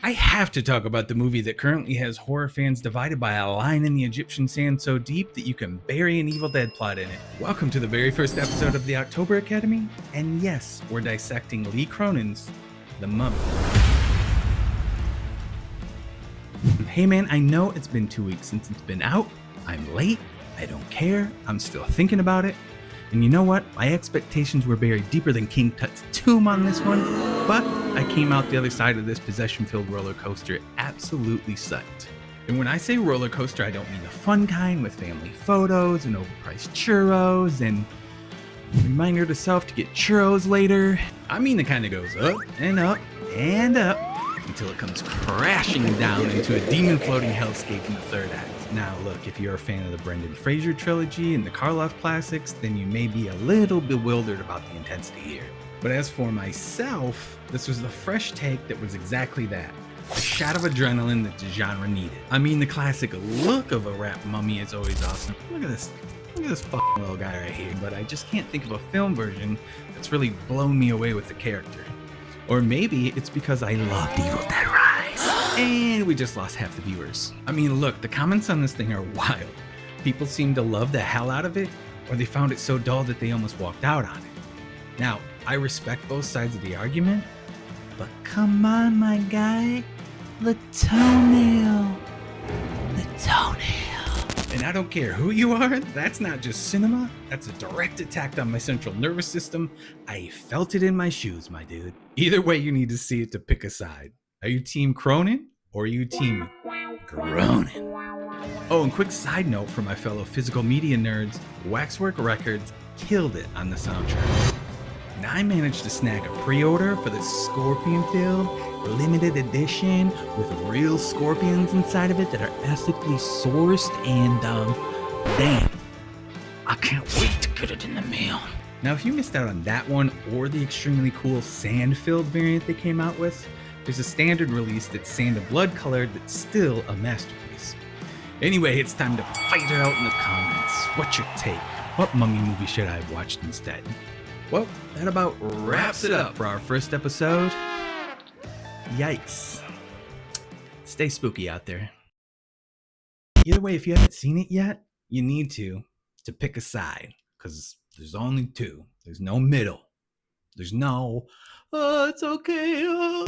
I have to talk about the movie that currently has horror fans divided by a line in the Egyptian sand so deep that you can bury an Evil Dead plot in it. Welcome to the very first episode of the October Academy, and yes, we're dissecting Lee Cronin's The Mummy. Hey man, I know it's been 2 weeks since it's been out. I'm late, I don't care, I'm still thinking about it. And you know what? My expectations were buried deeper than King Tut's tomb on this one, but I came out the other side of this possession-filled roller coaster absolutely psyched. And when I say roller coaster, I don't mean the fun kind with family photos and overpriced churros and reminder to self to get churros later. I mean the kind that goes up and up and up until it comes crashing down into a demon-floating hellscape in the third act. Now look, if you're a fan of the Brendan Fraser trilogy and the Karloff classics, then you may be a little bewildered about the intensity here. But as for myself, this was the fresh take that was exactly that. A shot of adrenaline that the genre needed. I mean, the classic look of a rap mummy is always awesome. Look at this fucking little guy right here. But I just can't think of a film version that's really blown me away with the character. Or maybe it's because I loved Evil Dead Rise. And we just lost half the viewers. I mean, look, the comments on this thing are wild. People seem to love the hell out of it, or they found it so dull that they almost walked out on it. Now, I respect both sides of the argument, but come on, my guy. The toenail. The toenail. And I don't care who you are, that's not just cinema, that's a direct attack on my central nervous system. I felt it in my shoes, my dude. Either way, you need to see it to pick a side. Are you team Cronin or are you team Cronin? Oh, and quick side note for my fellow physical media nerds, Waxwork Records killed it on the soundtrack. Now I managed to snag a pre-order for the Scorpion-filled limited edition with real scorpions inside of it that are ethically sourced, and damn, I can't wait to get it in the mail. Now if you missed out on that one or the extremely cool sand-filled variant they came out with, there's a standard release that's sand and blood colored that's still a masterpiece. Anyway, it's time to fight it out in the comments. What's your take? What mummy movie should I have watched instead? Well, that about wraps it up for our first episode. Yikes. Stay spooky out there. Either way, if you haven't seen it yet, you need to pick a side, because there's only two. There's no middle. There's no, oh, it's okay. Oh.